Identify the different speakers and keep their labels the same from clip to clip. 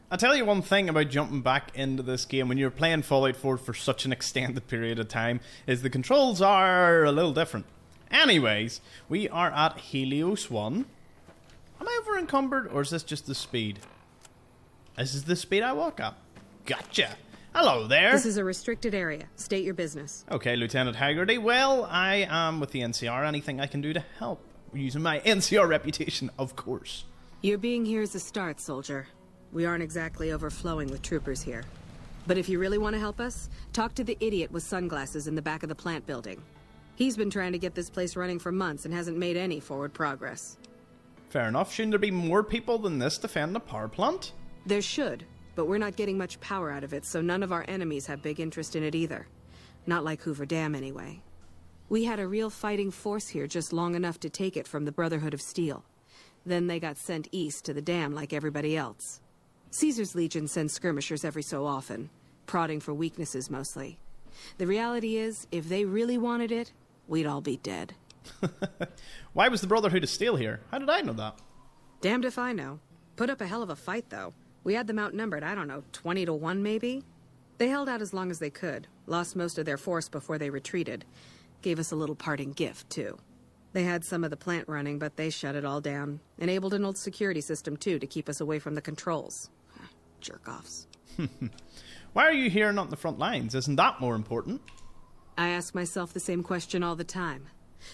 Speaker 1: I'll tell you one thing about jumping back into this game when you're playing Fallout 4 for such an extended period of time, is the controls are a little different. Anyways, we are at Helios One. Am I over encumbered, or is this just the speed? This is the speed I walk at. Gotcha. Hello there.
Speaker 2: This is a restricted area. State your business.
Speaker 1: Okay, Lieutenant Haggerty. Well, I am with the NCR. Anything I can do to help? Using my NCR reputation, of course.
Speaker 2: Your being here is a start, soldier. We aren't exactly overflowing with troopers here. But if you really want to help us, talk to the idiot with sunglasses in the back of the plant building. He's been trying to get this place running for months and hasn't made any forward progress.
Speaker 1: Fair enough. Shouldn't there be more people than this defending a power plant?
Speaker 2: There should, but we're not getting much power out of it, so none of our enemies have big interest in it either. Not like Hoover Dam, anyway. We had a real fighting force here just long enough to take it from the Brotherhood of Steel. Then they got sent east to the dam like everybody else. Caesar's Legion sends skirmishers every so often, prodding for weaknesses mostly. The reality is, if they really wanted it, we'd all be dead.
Speaker 1: Why was the Brotherhood of Steel here? How did I know that?
Speaker 2: Damned if I know. Put up a hell of a fight, though. We had them outnumbered, I don't know, 20-1 maybe? They held out as long as they could, lost most of their force before they retreated. Gave us a little parting gift, too. They had some of the plant running, but they shut it all down. Enabled an old security system, too, to keep us away from the controls. Jerk-offs.
Speaker 1: Why are you here, not in the front lines? Isn't that more important?
Speaker 2: I ask myself the same question all the time.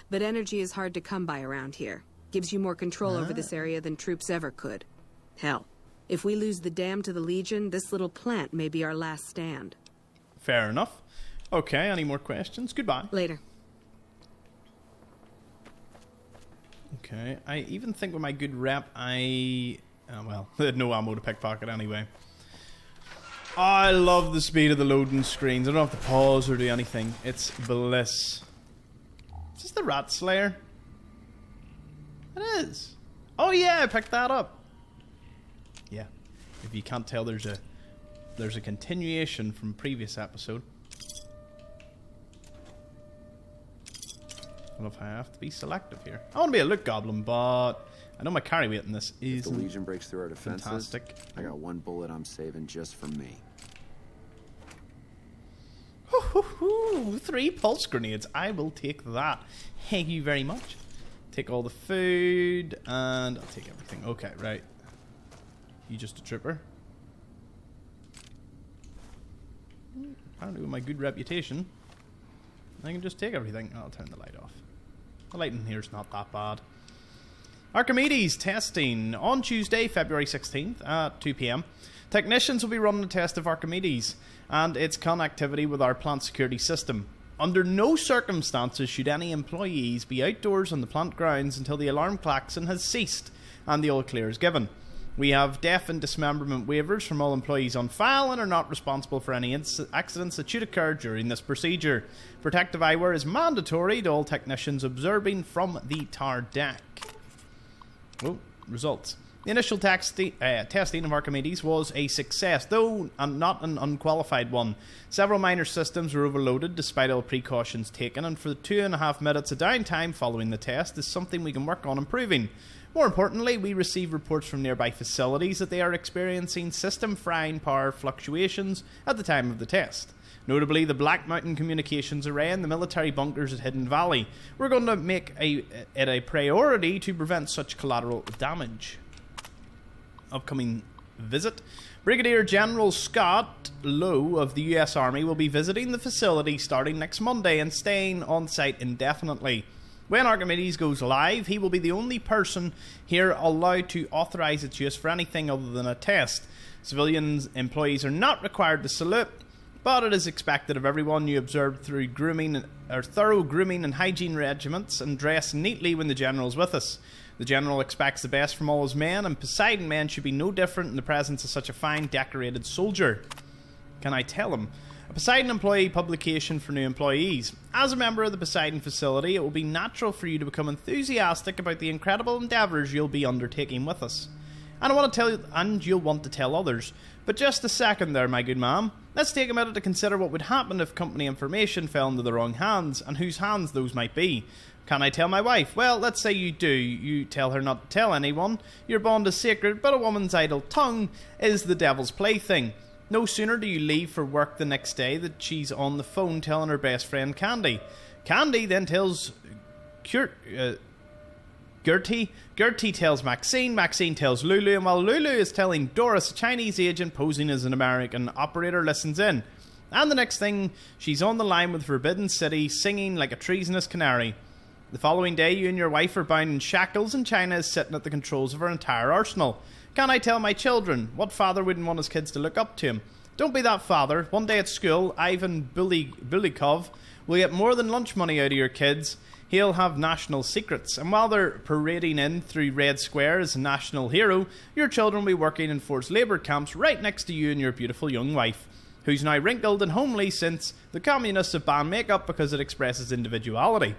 Speaker 2: But energy is hard to come by around here. Gives you more control over this area than troops ever could. Hell, if we lose the dam to the Legion, this little plant may be our last stand.
Speaker 1: Fair enough. Okay, any more questions? Goodbye.
Speaker 2: Later.
Speaker 1: Okay, I even think with my good rep, I had no ammo to pickpocket anyway. I love the speed of the loading screens. I don't have to pause or do anything. It's bliss. Is this the Rat Slayer? It is. Oh yeah, I picked that up. Yeah. If you can't tell, there's a continuation from previous episode. I don't know if I have to be selective here. I want to be a loot goblin, but I know my carry weight in this is
Speaker 3: if the Legion breaks through our defenses,
Speaker 1: fantastic.
Speaker 3: I got one bullet I'm saving just for me.
Speaker 1: 3 pulse grenades. I will take that. Thank you very much. Take all the food, and I'll take everything. Okay, right. You just a trooper? Apparently with my good reputation, I can just take everything. I'll turn the light off. The light in here's not that bad. Archimedes testing on Tuesday, February 16th at 2 PM. Technicians will be running a test of Archimedes and its connectivity with our plant security system. Under no circumstances should any employees be outdoors on the plant grounds until the alarm klaxon has ceased and the all clear is given. We have death and dismemberment waivers from all employees on file and are not responsible for any accidents that should occur during this procedure. Protective eyewear is mandatory to all technicians observing from the tar deck. Oh, results. The initial testing of Archimedes was a success, though not an unqualified one. Several minor systems were overloaded despite all precautions taken, and for the 2.5 minutes of downtime following the test is something we can work on improving. More importantly, we receive reports from nearby facilities that they are experiencing system frying power fluctuations at the time of the test. Notably, the Black Mountain Communications Array and the military bunkers at Hidden Valley. We're going to make it a priority to prevent such collateral damage. Upcoming visit. Brigadier General Scott Lowe of the US Army will be visiting the facility starting next Monday and staying on site indefinitely. When Archimedes goes live, he will be the only person here allowed to authorize its use for anything other than a test. Civilian employees are not required to salute, but it is expected of everyone you observe through thorough grooming and hygiene regiments and dress neatly when the General's with us. The General expects the best from all his men, and Poseidon men should be no different in the presence of such a fine, decorated soldier. Can I tell him? A Poseidon employee publication for new employees. As a member of the Poseidon facility, it will be natural for you to become enthusiastic about the incredible endeavours you'll be undertaking with us. And I want to tell you, and you'll want to tell others. But just a second there, my good ma'am. Let's take a minute to consider what would happen if company information fell into the wrong hands, and whose hands those might be. Can I tell my wife? Well, let's say you do. You tell her not to tell anyone. Your bond is sacred, but a woman's idle tongue is the devil's plaything. No sooner do you leave for work the next day that she's on the phone telling her best friend Candy. Candy then tells Gertie. Gertie tells Maxine. Maxine tells Lulu. And while Lulu is telling Doris, a Chinese agent posing as an American operator listens in. And the next thing, she's on the line with Forbidden City, singing like a treasonous canary. The following day, you and your wife are bound in shackles, and China is sitting at the controls of her entire arsenal. Can I tell my children? What father wouldn't want his kids to look up to him? Don't be that father. One day at school, Ivan Bulikov will get more than lunch money out of your kids. He'll have national secrets, and while they're parading in through Red Square as a national hero, your children will be working in forced labour camps right next to you and your beautiful young wife, who's now wrinkled and homely since the communists have banned makeup because it expresses individuality.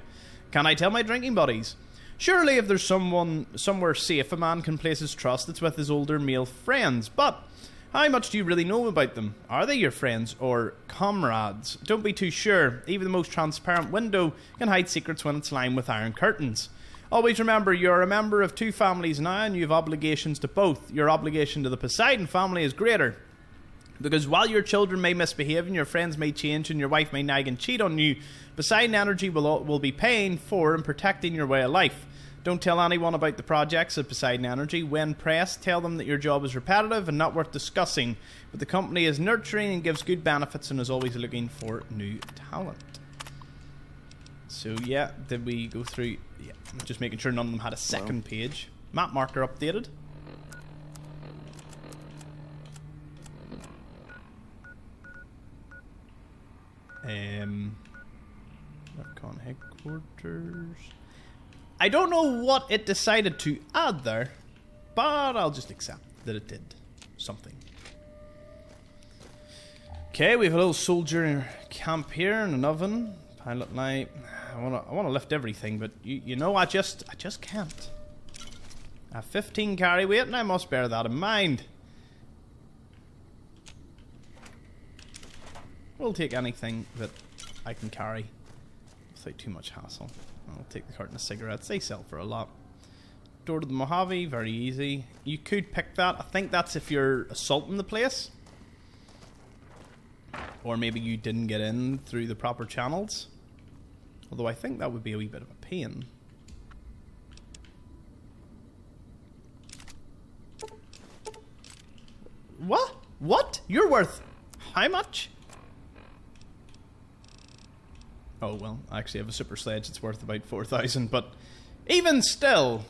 Speaker 1: Can I tell my drinking buddies? Surely if there's somewhere safe a man can place his trust, it's with his older male friends, but how much do you really know about them? Are they your friends or comrades? Don't be too sure. Even the most transparent window can hide secrets when it's lined with iron curtains. Always remember, you're a member of two families now and you have obligations to both. Your obligation to the Poseidon family is greater. Because while your children may misbehave and your friends may change and your wife may nag and cheat on you, Poseidon Energy will be paying for and protecting your way of life. Don't tell anyone about the projects of Poseidon Energy. When pressed, tell them that your job is repetitive and not worth discussing. But the company is nurturing and gives good benefits and is always looking for new talent. So yeah, did we go through... Yeah, just making sure none of them had a second page. Map marker updated. Recon headquarters. I don't know what it decided to add there, but I'll just accept that it did something. Okay, we have a little soldier camp here and an oven, pilot light. I want to lift everything, but you know I just can't. I have 15 carry weight, and I must bear that in mind. We'll take anything that I can carry without too much hassle. I'll take the carton of cigarettes. They sell for a lot. Door to the Mojave, very easy. You could pick that. I think that's if you're assaulting the place. Or maybe you didn't get in through the proper channels. Although I think that would be a wee bit of a pain. What? What? You're worth how much? Oh, well, I actually have a super sledge. It's worth about 4,000, but even still.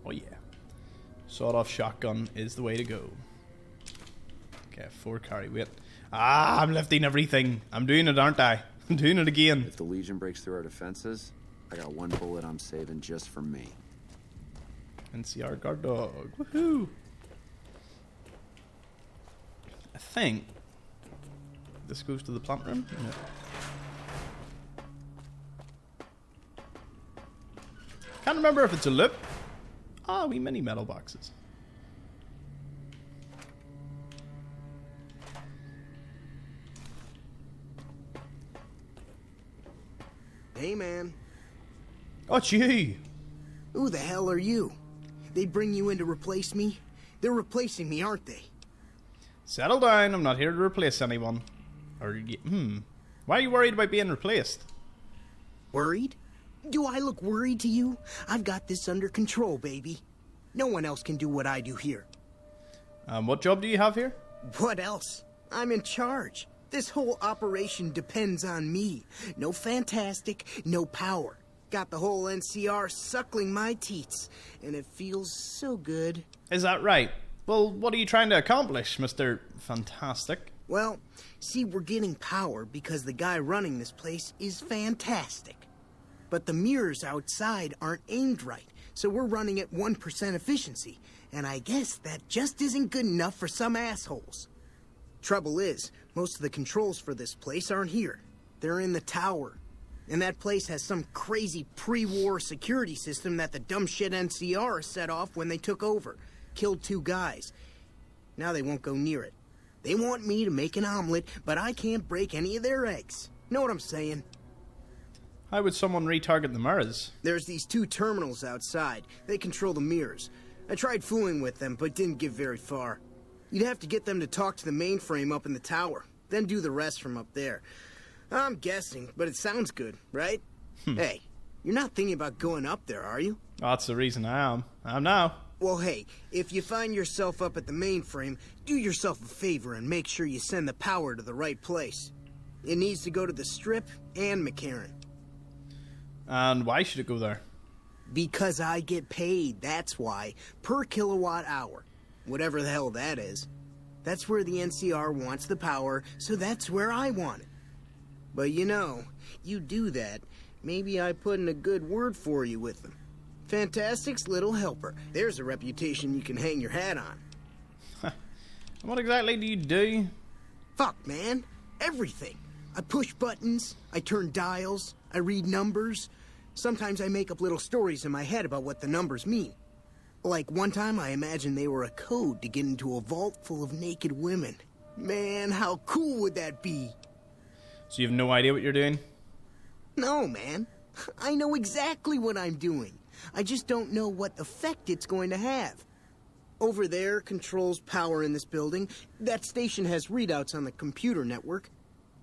Speaker 1: Oh, yeah. Sawed-off shotgun is the way to go. Okay, 4 carry weight. Ah, I'm lifting everything. I'm doing it, aren't I? I'm doing it again.
Speaker 3: If the Legion breaks through our defenses, I got 1 bullet I'm saving just for me.
Speaker 1: NCR guard dog. Woohoo! I think this goes to the plant room. No. Can't remember if it's a loop. Ah, wee mini metal boxes.
Speaker 4: Hey, man.
Speaker 1: Oh, it's you.
Speaker 4: Who the hell are you? They bring you in to replace me? They're replacing me, aren't they?
Speaker 1: Settle down. I'm not here to replace anyone. Or, why are you worried about being replaced?
Speaker 4: Worried? Do I look worried to you? I've got this under control, baby. No one else can do what I do here.
Speaker 1: What job do you have here?
Speaker 4: What else? I'm in charge. This whole operation depends on me. No fantastic, no power. Got the whole NCR suckling my teats, and it feels so good.
Speaker 1: Is that right? Well, what are you trying to accomplish, Mr. Fantastic?
Speaker 4: Well, see, we're getting power because the guy running this place is fantastic. But the mirrors outside aren't aimed right, so we're running at 1% efficiency, and I guess that just isn't good enough for some assholes. Trouble is, most of the controls for this place aren't here. They're in the tower. And that place has some crazy pre-war security system that the dumb shit NCR set off when they took over. Killed 2 guys. Now they won't go near it. They want me to make an omelet, but I can't break any of their eggs. Know what I'm saying?
Speaker 1: How would someone retarget the mirrors?
Speaker 4: There's these 2 terminals outside. They control the mirrors. I tried fooling with them, but didn't get very far. You'd have to get them to talk to the mainframe up in the tower, then do the rest from up there. I'm guessing, but it sounds good, right? Hey, you're not thinking about going up there, are you?
Speaker 1: That's the reason I am. I'm now.
Speaker 4: Well, hey, if you find yourself up at the mainframe, do yourself a favor and make sure you send the power to the right place. It needs to go to the Strip and McCarran.
Speaker 1: And why should it go there?
Speaker 4: Because I get paid, that's why. Per kilowatt hour. Whatever the hell that is. That's where the NCR wants the power, so that's where I want it. But you know, you do that, maybe I put in a good word for you with them. Fantastic's little helper. There's a reputation you can hang your hat on.
Speaker 1: What exactly do you do?
Speaker 4: Fuck, man. Everything. I push buttons, I turn dials, I read numbers. Sometimes I make up little stories in my head about what the numbers mean. Like one time I imagined they were a code to get into a vault full of naked women. Man, how cool would that be?
Speaker 1: So you have no idea what you're doing?
Speaker 4: No, man. I know exactly what I'm doing. I just don't know what effect it's going to have. Over there controls power in this building. That station has readouts on the computer network.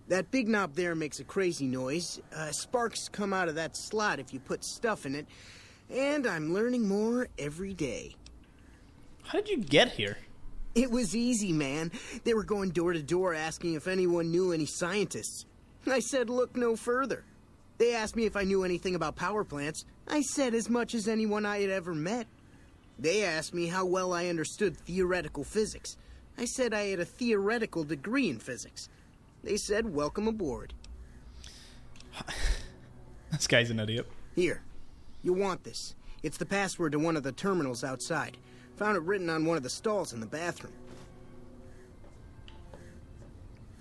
Speaker 4: That big knob there makes a crazy noise. Sparks come out of that slot if you put stuff in it. And I'm learning more every day.
Speaker 1: How did you get here?
Speaker 4: It was easy, man. They were going door to door asking if anyone knew any scientists. I said look no further. They asked me if I knew anything about power plants. I said as much as anyone I had ever met. They asked me how well I understood theoretical physics. I said I had a theoretical degree in physics. They said welcome aboard.
Speaker 1: This guy's an idiot.
Speaker 4: Here, you'll want this. It's the password to one of the terminals outside. Found it written on one of the stalls in the bathroom.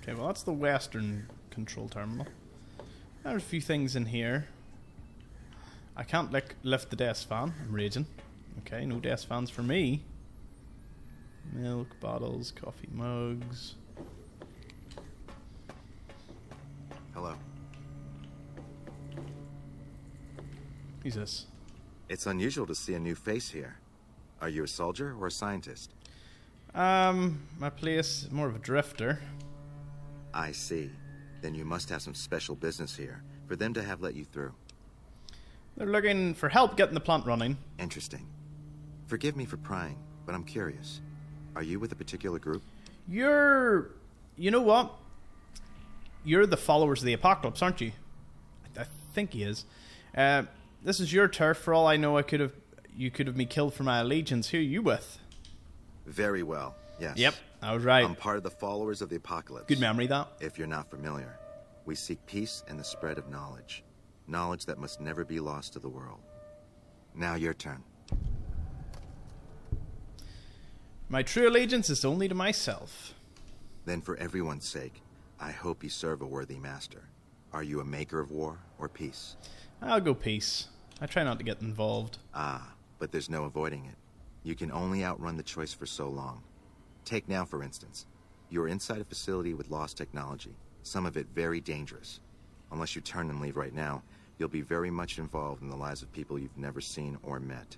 Speaker 1: Okay, well that's the western control terminal. There are a few things in here. I can't lift the desk fan. I'm raging. Okay, no desk fans for me. Milk bottles, coffee mugs.
Speaker 5: Hello.
Speaker 1: Who's this?
Speaker 5: It's unusual to see a new face here. Are you a soldier or a scientist?
Speaker 1: My place is more of a drifter.
Speaker 5: I see. Then you must have some special business here for them to have let you through.
Speaker 1: They're looking for help getting the plant running.
Speaker 5: Interesting. Forgive me for prying, but I'm curious. Are you with a particular group?
Speaker 1: You know what? You're the followers of the apocalypse, aren't you? I think he is. This is your turf. For all I know, you could have me killed for my allegiance. Who are you with?
Speaker 5: Very well, yes.
Speaker 1: Yep, I was right.
Speaker 5: I'm part of the followers of the apocalypse.
Speaker 1: Good memory, that.
Speaker 5: If you're not familiar, we seek peace and the spread of knowledge. Knowledge that must never be lost to the world. Now your turn.
Speaker 1: My true allegiance is only to myself.
Speaker 5: Then for everyone's sake, I hope you serve a worthy master. Are you a maker of war or peace?
Speaker 1: I'll go peace. I try not to get involved.
Speaker 5: Ah, but there's no avoiding it. You can only outrun the choice for so long. Take now, for instance. You're inside a facility with lost technology, some of it very dangerous. Unless you turn and leave right now, you'll be very much involved in the lives of people you've never seen or met.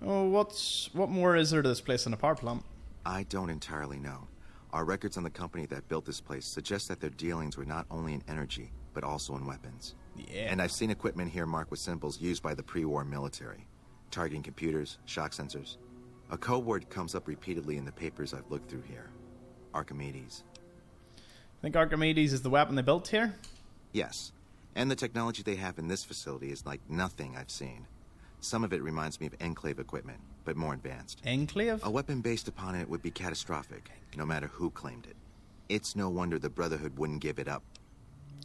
Speaker 1: Oh, what more is there to this place than a power plant?
Speaker 5: I don't entirely know. Our records on the company that built this place suggest that their dealings were not only in energy, but also in weapons.
Speaker 1: Yeah.
Speaker 5: And I've seen equipment here marked with symbols used by the pre-war military. Targeting computers, shock sensors. A code word comes up repeatedly in the papers I've looked through here. Archimedes.
Speaker 1: Think Archimedes is the weapon they built here?
Speaker 5: Yes. And the technology they have in this facility is like nothing I've seen. Some of it reminds me of Enclave equipment, but more advanced.
Speaker 1: Enclave?
Speaker 5: A weapon based upon it would be catastrophic, no matter who claimed it. It's no wonder the Brotherhood wouldn't give it up.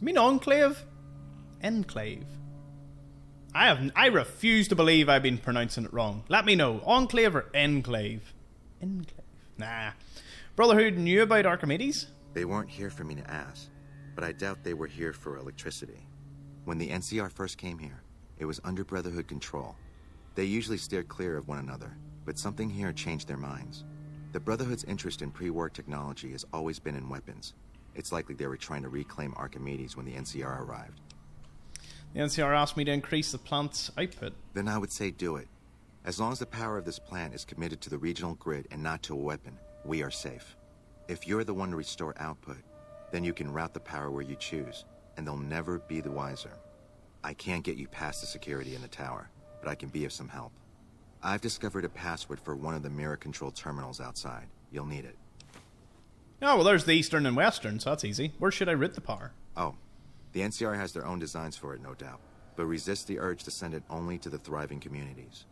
Speaker 1: You mean Enclave? Enclave. I refuse to believe I've been pronouncing it wrong. Let me know. Enclave or Enclave? Enclave. Nah. Brotherhood knew about Archimedes?
Speaker 5: They weren't here for me to ask, but I doubt they were here for electricity. When the NCR first came here, it was under Brotherhood control. They usually steered clear of one another, but something here changed their minds. The Brotherhood's interest in pre-war technology has always been in weapons. It's likely they were trying to reclaim Archimedes when the NCR arrived.
Speaker 1: The NCR asked me to increase the plant's output.
Speaker 5: Then I would say do it. As long as the power of this plant is committed to the regional grid and not to a weapon, we are safe. If you're the one to restore output, then you can route the power where you choose, and they'll never be the wiser. I can't get you past the security in the tower, but I can be of some help. I've discovered a password for one of the mirror control terminals outside. You'll need it.
Speaker 1: Oh, well, there's the eastern and western, so that's easy. Where should I route the power?
Speaker 5: Oh, the NCR has their own designs for it, no doubt, but resist the urge to send it only to the thriving communities.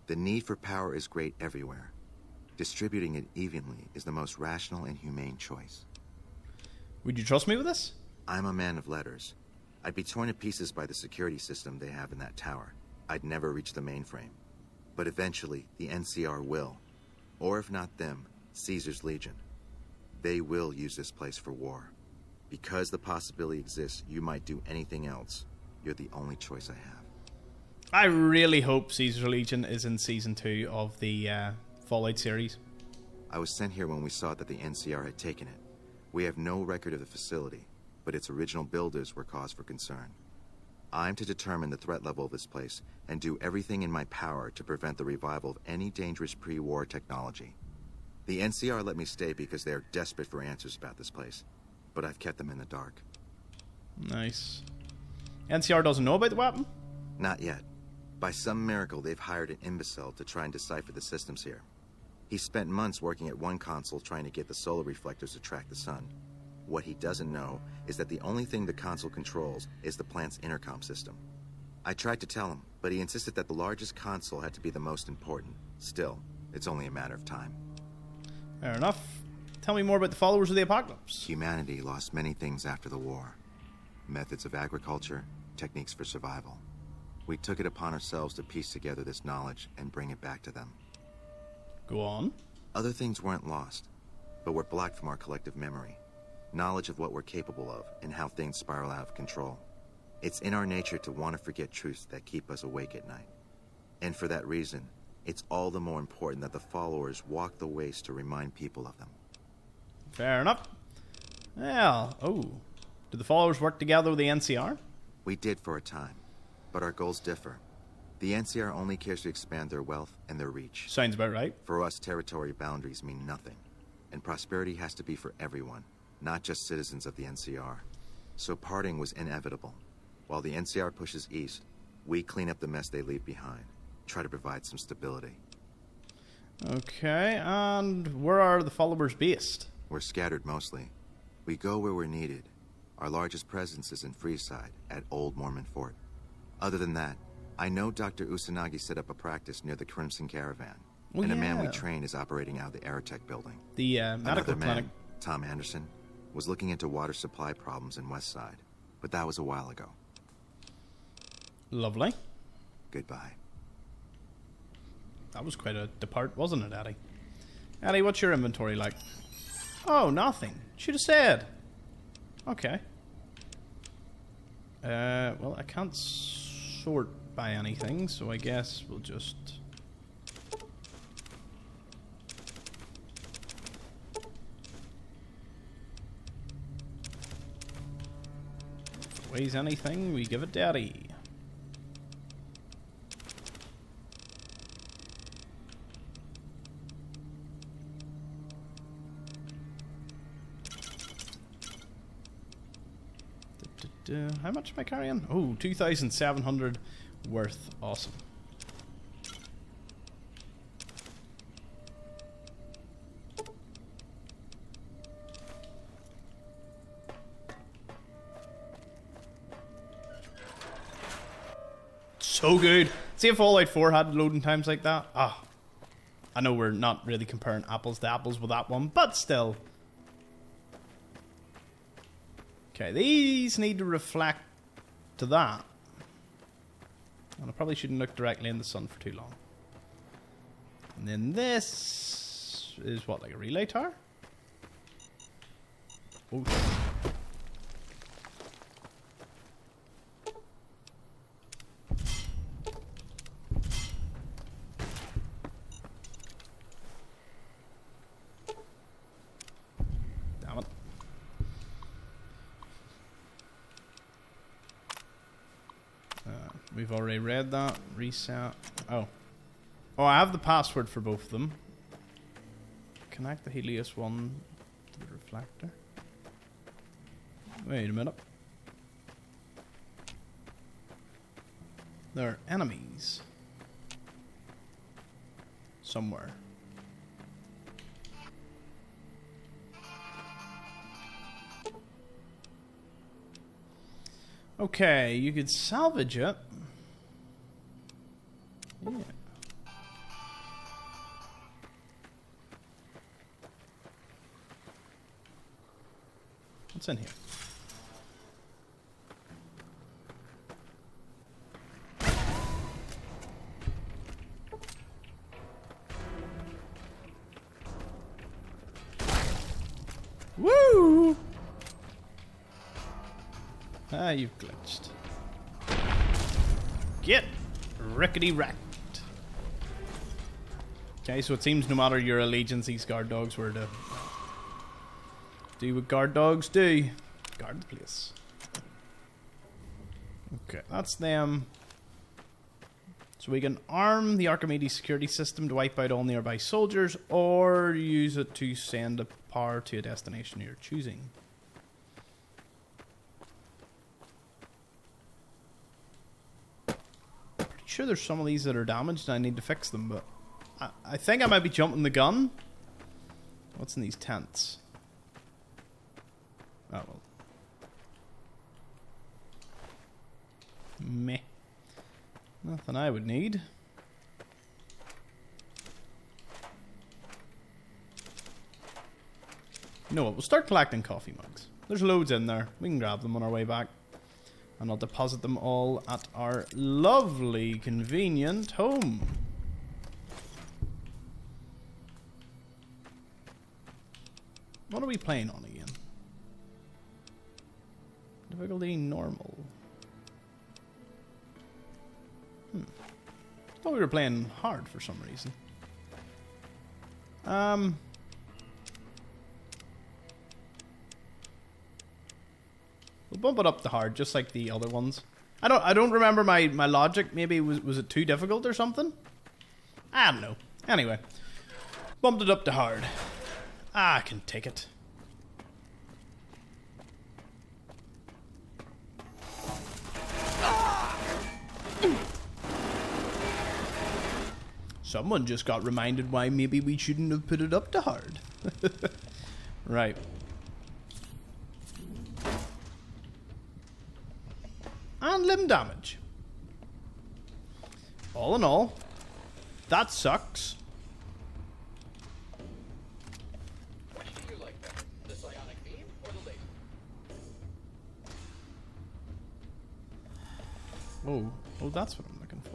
Speaker 5: The need for power is great everywhere. Distributing it evenly is the most rational and humane choice.
Speaker 1: Would you trust me with this?
Speaker 5: I'm a man of letters. I'd be torn to pieces by the security system they have in that tower. I'd never reach the mainframe. But eventually, the NCR will. Or if not them, Caesar's Legion. They will use this place for war. Because the possibility exists you might do anything else, you're the only choice I have.
Speaker 1: I really hope Caesar's Legion is in Season 2 of the Fallout series.
Speaker 5: I was sent here when we saw that the NCR had taken it. We have no record of the facility, but its original builders were cause for concern. I'm to determine the threat level of this place and do everything in my power to prevent the revival of any dangerous pre-war technology. The NCR let me stay because they are desperate for answers about this place, but I've kept them in the dark.
Speaker 1: Nice. NCR doesn't know about the weapon?
Speaker 5: Not yet. By some miracle, they've hired an imbecile to try and decipher the systems here. He spent months working at one console trying to get the solar reflectors to track the sun. What he doesn't know is that the only thing the console controls is the plant's intercom system. I tried to tell him, but he insisted that the largest console had to be the most important. Still, it's only a matter of time.
Speaker 1: Fair enough. Tell me more about the followers of the apocalypse.
Speaker 5: Humanity lost many things after the war. Methods of agriculture, techniques for survival. We took it upon ourselves to piece together this knowledge and bring it back to them.
Speaker 1: Go on.
Speaker 5: Other things weren't lost, but were blocked from our collective memory. Knowledge of what we're capable of and how things spiral out of control. It's in our nature to want to forget truths that keep us awake at night. And for that reason, it's all the more important that the followers walk the ways to remind people of them.
Speaker 1: Fair enough. Well, did the followers work together with the NCR?
Speaker 5: We did for a time, but our goals differ. The NCR only cares to expand their wealth and their reach.
Speaker 1: Sounds about right.
Speaker 5: For us, territory boundaries mean nothing, and prosperity has to be for everyone, not just citizens of the NCR. So parting was inevitable. While the NCR pushes east, we clean up the mess they leave behind, try to provide some stability.
Speaker 1: Okay, and where are the followers based?
Speaker 5: We're scattered mostly. We go where we're needed. Our largest presence is in Freeside, at Old Mormon Fort. Other than that, I know Dr. Usanagi set up a practice near the Crimson Caravan, and a man we train is operating out of the Aerotech building.
Speaker 1: The medical
Speaker 5: Another
Speaker 1: clinic.
Speaker 5: man, Tom Anderson, was looking into water supply problems in Westside, but that was a while ago.
Speaker 1: Lovely.
Speaker 5: Goodbye.
Speaker 1: That was quite a depart, wasn't it, Eddie? Eddie, what's your inventory like? Oh, nothing. Should have said. Okay. Well, I can't sort by anything, so I guess we'll just... If it weighs anything, we give it to Eddie. How much am I carrying? Oh, 2,700 worth. Awesome. So good. See if Fallout 4 had loading times like that. I know we're not really comparing apples to apples with that one, but still. Okay, these need to reflect to that. And I probably shouldn't look directly in the sun for too long. And then this is what, like a relay tower? Oh. we've already read that. Reset. Oh. Oh, I have the password for both of them. Connect the Helios One to the reflector. Wait a minute. There are enemies. Somewhere. Okay, you could salvage it. Yeah. What's in here? Woo! Ah, you've glitched. Get rickety wrecked. Okay, so it seems no matter your allegiance, these guard dogs were to do what guard dogs do. Guard the place. Okay, that's them. So we can arm the Archimedes security system to wipe out all nearby soldiers, or use it to send a power to a destination you're choosing. Pretty sure there's some of these that are damaged and I need to fix them, but I think I might be jumping the gun. What's in these tents? Oh well. Meh. Nothing I would need. You know what, we'll start collecting coffee mugs. There's loads in there. We can grab them on our way back. And I'll deposit them all at our lovely, convenient home. What are we playing on again? Difficulty normal. Thought we were playing hard for some reason. We'll bump it up to hard, just like the other ones. I don't remember my logic. Maybe was it too difficult or something? I don't know. Anyway, bumped it up to hard. I can take it. Someone just got reminded why maybe we shouldn't have put it up to hard. Right. And limb damage. All in all, that sucks.
Speaker 6: Which do you like better, the psionic beam or the laser?
Speaker 1: Oh, that's what I'm looking for.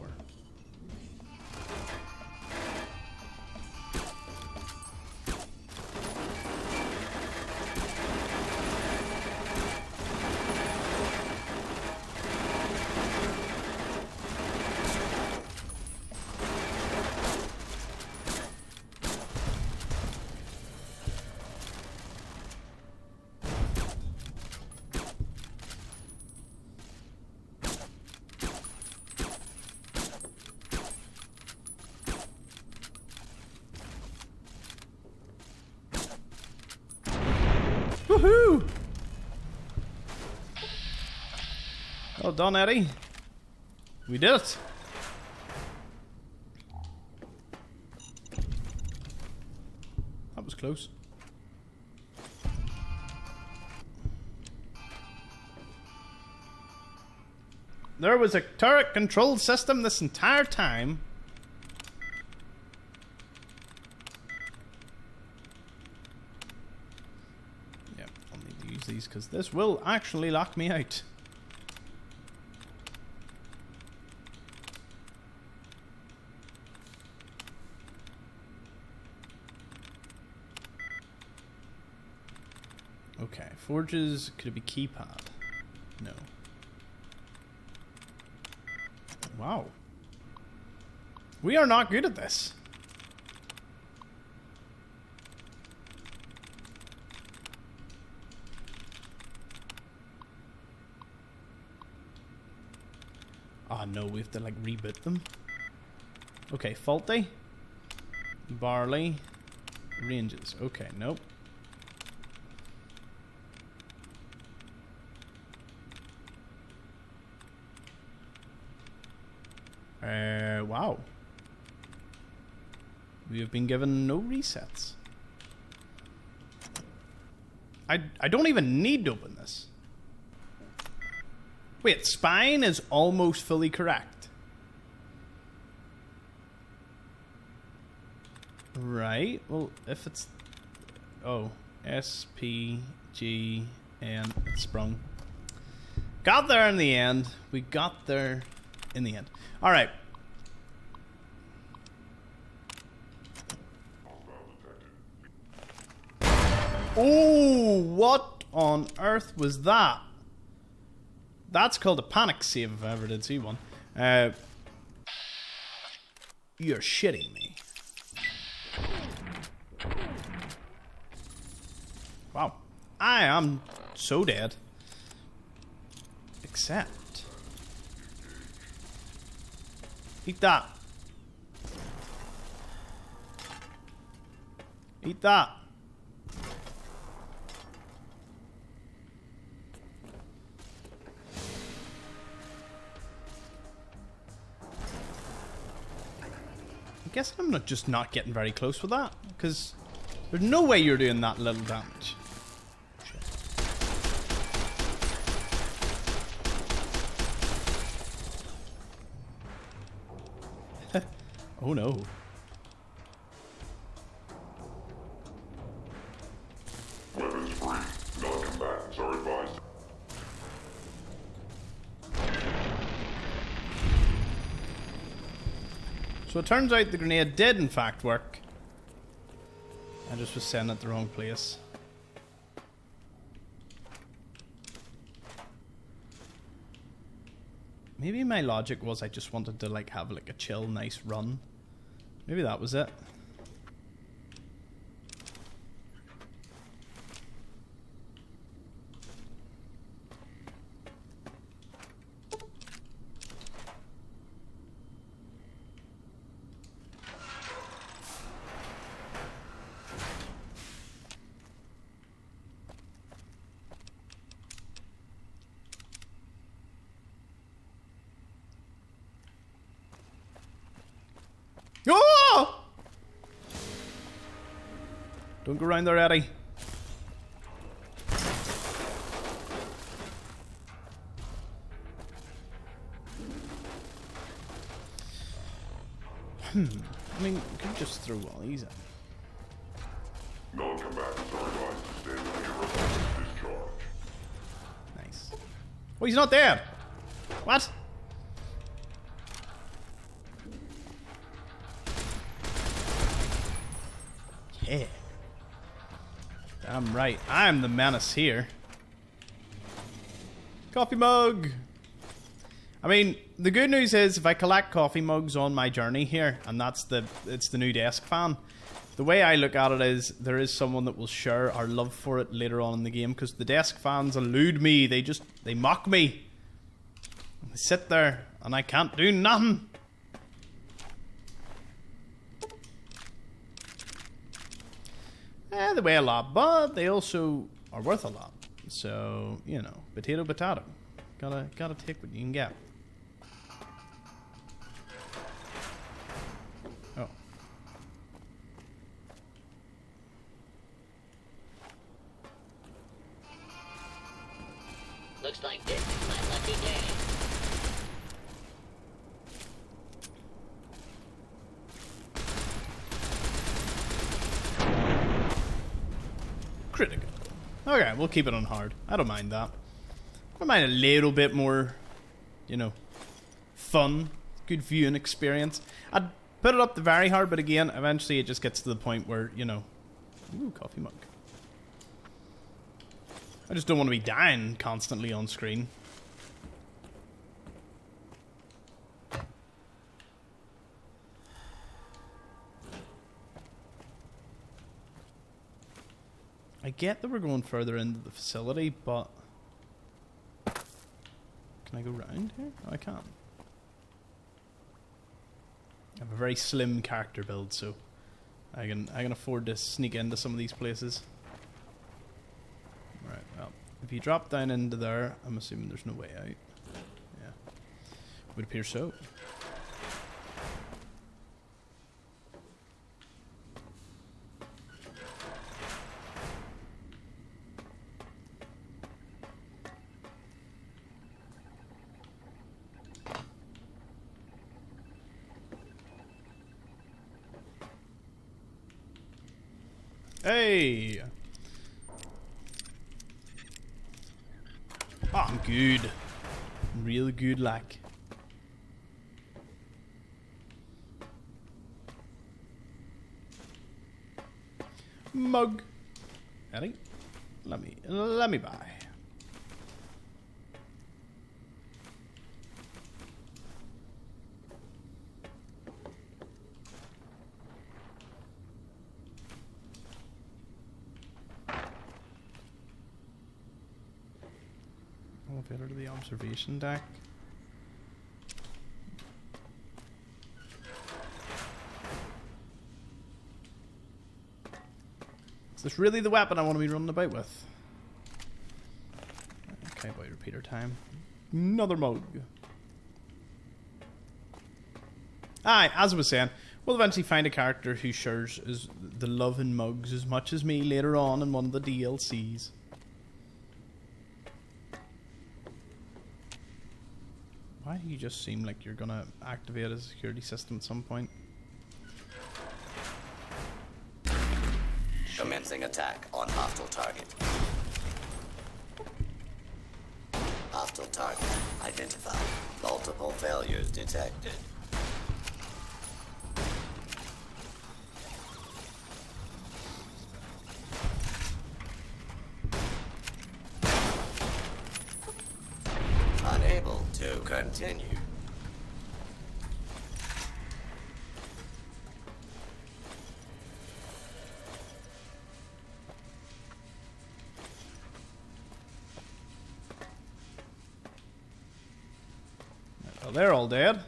Speaker 1: Woohoo! Well done, Eddie. We did it. That was close. There was a turret control system this entire time. These because this will actually lock me out. Okay, forges. Could it be keypad? No. Wow. We are not good at this. Oh no, we have to like reboot them. Okay, faulty. Barley. Ranges. Okay, nope. Wow. We have been given no resets. I don't even need to open this. Wait, spine is almost fully correct. Right. Well, if it's... Oh. S, P, G, N. It's sprung. Got there in the end. We got there in the end. Alright. Oh, what on earth was that? That's called a panic save if I ever did see one. You're shitting me. Wow. I am so dead. Except... Eat that. Eat that. I guess I'm just not getting very close with that, because there's no way you're doing that little damage. Oh no.
Speaker 7: Weapons free. Non-combatants are advised.
Speaker 1: So it turns out the grenade did in fact work. I just was sending it the wrong place. Maybe my logic was I just wanted to like have like a chill, nice run. Maybe that was it. Oh! Don't go around there, Eddie. I mean, you could just throw all these in.
Speaker 7: Non-combatants are advised to stay clear of this discharge.
Speaker 1: Nice. Oh, he's not dead. What? Yeah. Damn right. I'm the menace here. Coffee mug. I mean, the good news is if I collect coffee mugs on my journey here, and it's the new desk fan, the way I look at it is there is someone that will share our love for it later on in the game, because the desk fans elude me. They mock me. They sit there and I can't do nothing. They weigh a lot, but they also are worth a lot. So, you know, potato. Gotta take what you can get. Oh.
Speaker 8: Looks like this is my lucky day.
Speaker 1: Critical. Okay, we'll keep it on hard. I don't mind that. I don't mind a little bit more, you know, fun, good viewing experience. I'd put it up to very hard, but again, eventually it just gets to the point where, you know... Ooh, coffee mug. I just don't want to be dying constantly on screen. I get that we're going further into the facility, but... Can I go round here? Oh, I can. I have a very slim character build, so I can afford to sneak into some of these places. Right, well, if you drop down into there, I'm assuming there's no way out. Yeah, would appear so. Hey! Oh, I'm good. Real good luck. Mug. Eddie, let me buy. Elevator to the observation deck. Is this really the weapon I want to be running about with? Okay, boy, repeater time. Another mug. Aye, as I was saying, we'll eventually find a character who shares the love in mugs as much as me later on in one of the DLCs. Why do you just seem like you're gonna activate a security system at some point?
Speaker 8: Commencing attack on hostile target. Hostile target identified. Multiple failures detected. Unable to continue.
Speaker 1: Well, they're all dead.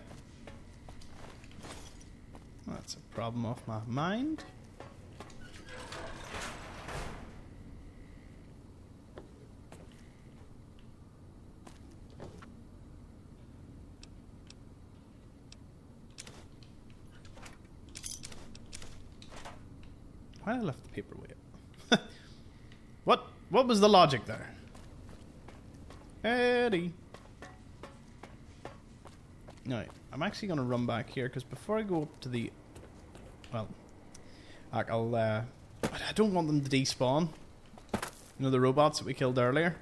Speaker 1: That's a problem off my mind. Why I left the paperweight? What was the logic there? Eddie. No, I'm actually going to run back here because before I go up to the... Well, I don't want them to despawn. You know, the robots that we killed earlier?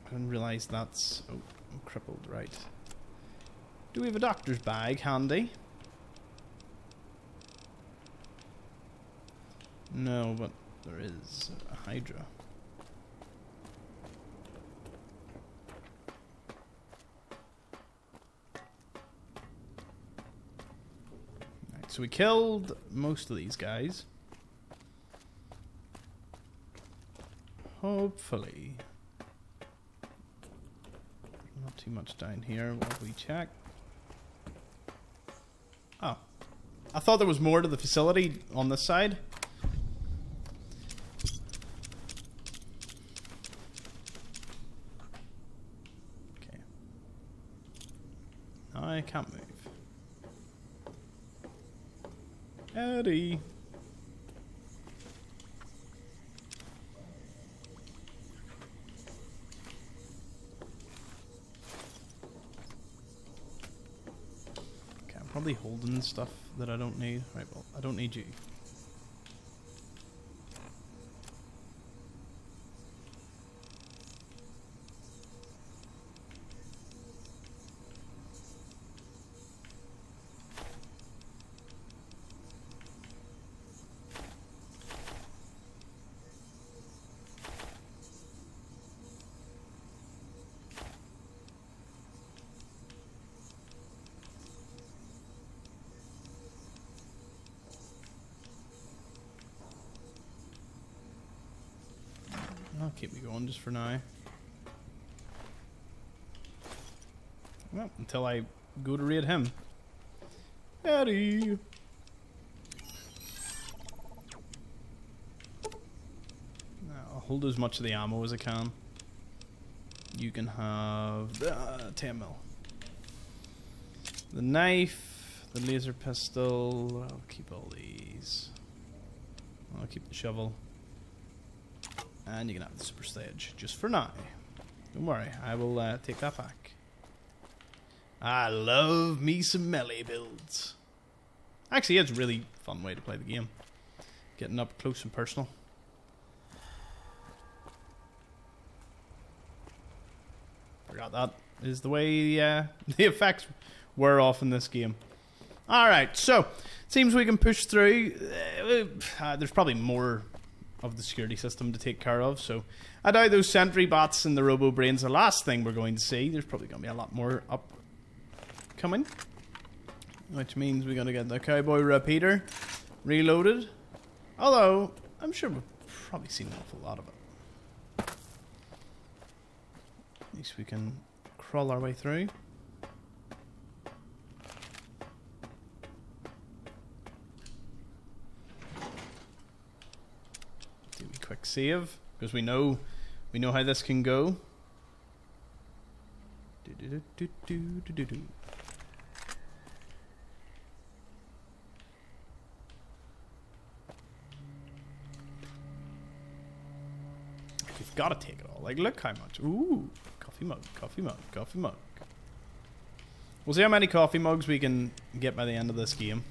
Speaker 1: I didn't realise that's... Oh, I'm crippled, right. Do we have a doctor's bag handy? No, but there is a Hydra. Right, so we killed most of these guys. Hopefully. Not too much down here while we check. Oh. I thought there was more to the facility on this side. Okay. I can't move. Eddie. Okay, I'm probably holding stuff that I don't need. Right, well, I don't need you. I'll keep me going just for now. Well, until I go to raid him. Eddie! I'll hold as much of the ammo as I can. You can have 10 mil. The knife, the laser pistol, I'll keep all these. I'll keep the shovel. And you can have the super sledge, just for now. Don't worry, I will take that back. I love me some melee builds. Actually, it's a really fun way to play the game. Getting up close and personal. Forgot that is the way the effects wear off in this game. Alright, so seems we can push through. There's probably more of the security system to take care of, so I doubt those sentry bots and the robo brains are the last thing we're going to see. There's probably going to be a lot more upcoming, which means we're going to get the cowboy repeater reloaded, although I'm sure we've probably seen an awful lot of it. At least we can crawl our way through. Do a quick save, because we know how this can go. You've got to take it all. Like, look how much. Ooh, coffee mug, coffee mug, coffee mug. We'll see how many coffee mugs we can get by the end of this game.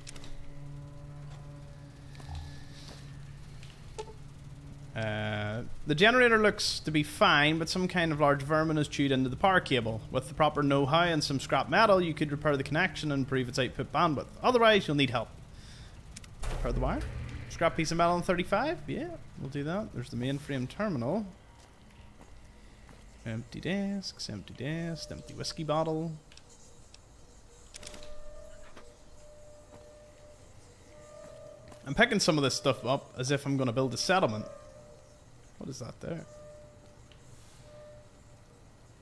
Speaker 1: The generator looks to be fine, but some kind of large vermin has chewed into the power cable. With the proper know-how and some scrap metal, you could repair the connection and improve its output bandwidth. Otherwise, you'll need help. Repair the wire. Scrap piece of metal on 35? Yeah, we'll do that. There's the mainframe terminal. Empty desks, empty whiskey bottle. I'm picking some of this stuff up as if I'm going to build a settlement. What is that there?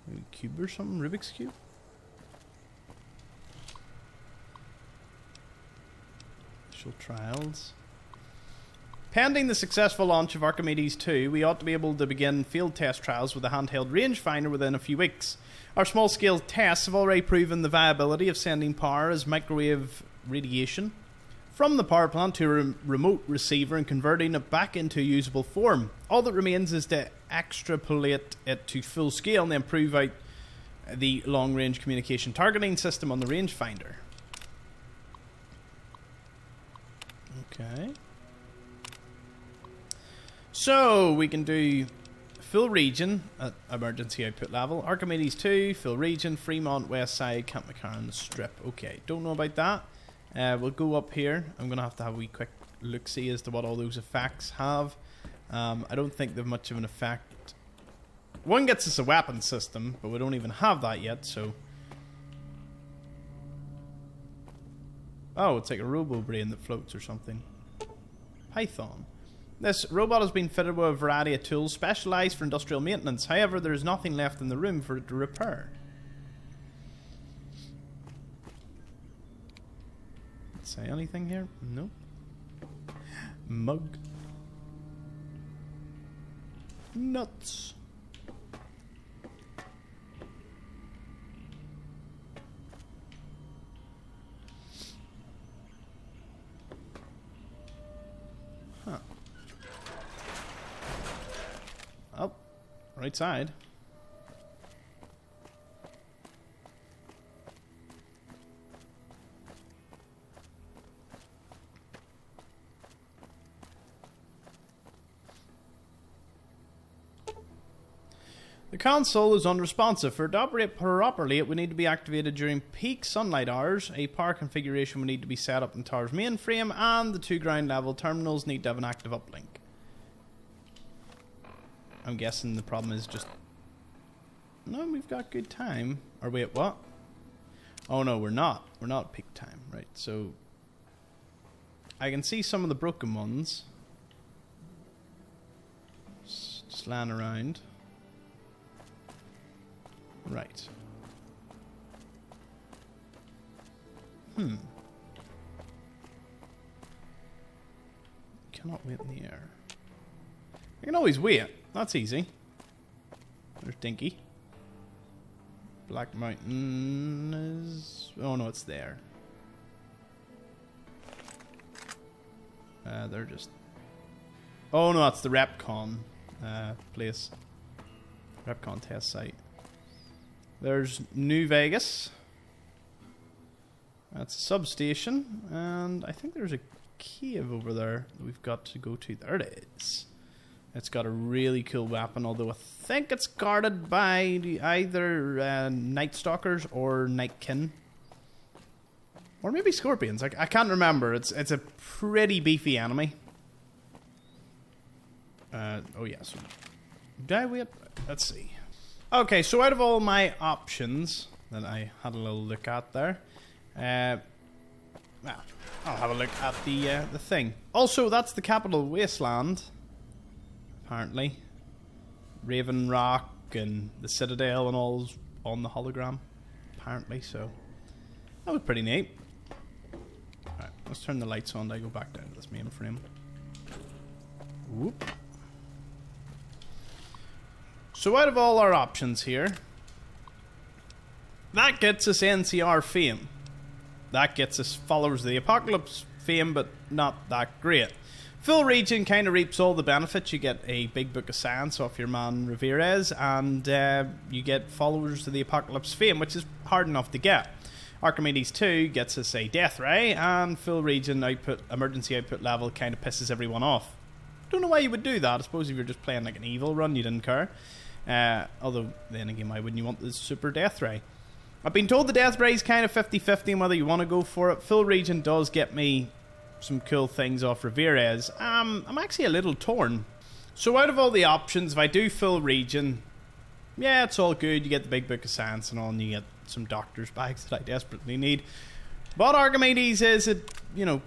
Speaker 1: Maybe a cube or something? Rubik's Cube? Initial trials. Pending the successful launch of Archimedes 2, we ought to be able to begin field test trials with a handheld rangefinder within a few weeks. Our small-scale tests have already proven the viability of sending power as microwave radiation from the power plant to a remote receiver and converting it back into a usable form. All that remains is to extrapolate it to full scale and then prove out the long-range communication targeting system on the rangefinder. Okay. So, we can do full region at emergency output level. Archimedes 2, full region, Fremont, West Side, Camp McCarran, Strip. Okay, don't know about that. We'll go up here. I'm going to have a wee quick look-see as to what all those effects have. I don't think they've much of an effect. One gets us a weapon system, but we don't even have that yet, so... Oh, it's like a robo-brain that floats or something. Python. This robot has been fitted with a variety of tools specialised for industrial maintenance. However, there is nothing left in the room for it to repair. Say anything here? Nope. Mug. Nuts. Huh. Oh, right side. The console is unresponsive. For it to operate properly, it would need to be activated during peak sunlight hours. A power configuration would need to be set up in the tower's mainframe, and the 2 ground level terminals need to have an active uplink. I'm guessing the problem is just... No, we've got good time. Or wait, what? Oh no, we're not. We're not at peak time. Right, so... I can see some of the broken ones. Just lying around. Right. Cannot wait in the air. I can always wait. That's easy. There's Dinky. Black Mountain is... Oh no, it's there. They're just... Oh no, that's the Repcon place. Repcon test site. There's New Vegas. That's a substation. And I think there's a cave over there that we've got to go to. There it is. It's got a really cool weapon, although I think it's guarded by either Night Stalkers or Nightkin. Or maybe Scorpions. I can't remember. It's a pretty beefy enemy. Oh yeah, so... Did I wait? Let's see. Okay, so out of all my options that I had a little look at there, well, I'll have a look at the thing. Also, that's the capital wasteland, apparently. Raven Rock and the Citadel and all's on the hologram, apparently, so that was pretty neat. Alright, let's turn the lights on. I go back down to this mainframe. Whoop. So out of all our options here, that gets us NCR fame. That gets us Followers of the Apocalypse fame, but not that great. Full region kind of reaps all the benefits. You get a big book of science off your man Ramirez, and you get Followers of the Apocalypse fame, which is hard enough to get. Archimedes 2 gets us a Death Ray, and full region output, emergency output level kind of pisses everyone off. Don't know why you would do that. I suppose if you're just playing like an evil run, you didn't care. Although, then again, why wouldn't you want the Super Death Ray? I've been told the Death Ray is kind of 50-50 on whether you want to go for it. Full region does get me some cool things off Ramirez. I'm actually a little torn. So out of all the options, if I do full region, yeah, it's all good. You get the big book of science and all, and you get some doctor's bags that I desperately need. But Archimedes is a,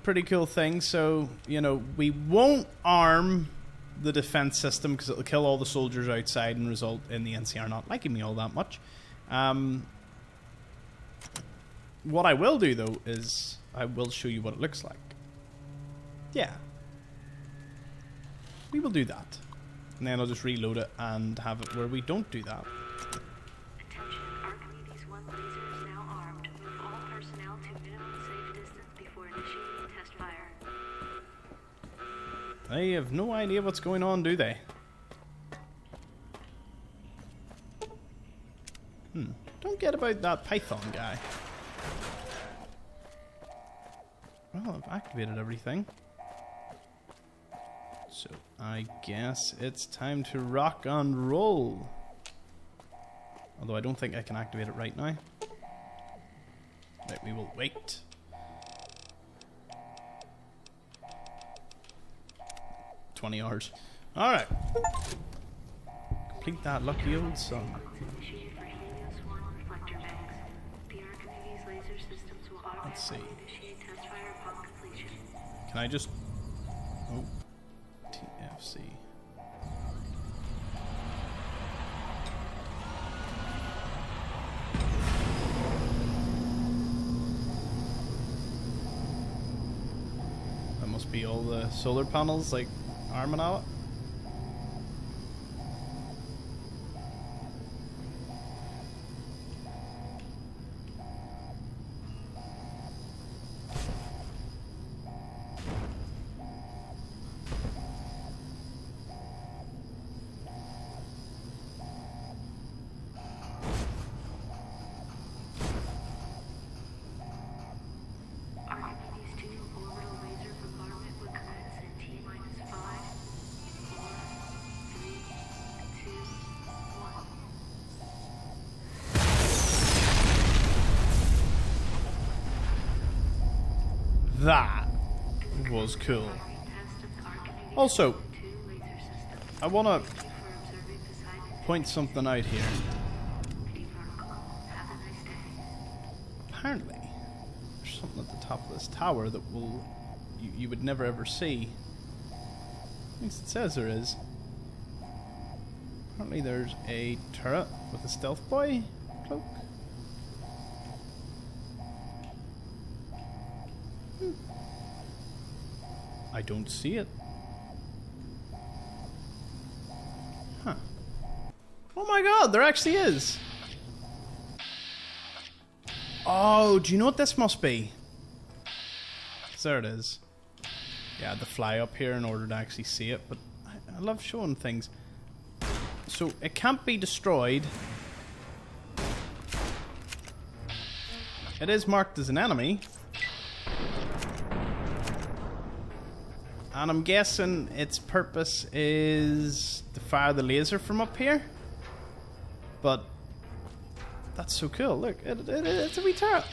Speaker 1: pretty cool thing. So, we won't arm the defense system because it'll kill all the soldiers outside and result in the NCR not liking me all that much. What I will do, though, is I will show you what it looks like. Yeah. We will do that. And then I'll just reload it and have it where we don't do that.
Speaker 9: Attention, Archimedes One laser is now armed. Move all personnel to minimum safe distance before initiating test fire.
Speaker 1: They have no idea what's going on, do they? Don't get about that Python guy. Well, I've activated everything. So, I guess it's time to rock and roll. Although I don't think I can activate it right now. Right, we will wait. $20 hours. Alright. Complete that lucky old song.
Speaker 9: Initiated for Helios One reflector banks. The Archimedes laser systems will
Speaker 1: Let's see.
Speaker 9: automatically initiate test fire upon completion.
Speaker 1: Can I just... Oh. TFC. That must be all the solar panels, like, arming out.
Speaker 9: Archimedes 2 orbital laser bombardment would commence in T-5, 4, 3, 2, 1.
Speaker 1: That was cool. Also, I want to point something out here. Apparently, there's something at the top of this tower that will you would never ever see. At least it says there is. Apparently there's a turret with a stealth boy cloak. I don't see it. Huh. Oh my god, there actually is. Oh, do you know what this must be? There it is. Yeah, I had to fly up here in order to actually see it, but I love showing things. So, it can't be destroyed. It is marked as an enemy. And I'm guessing its purpose is to fire the laser from up here. But that's so cool. Look, it's a wee turret.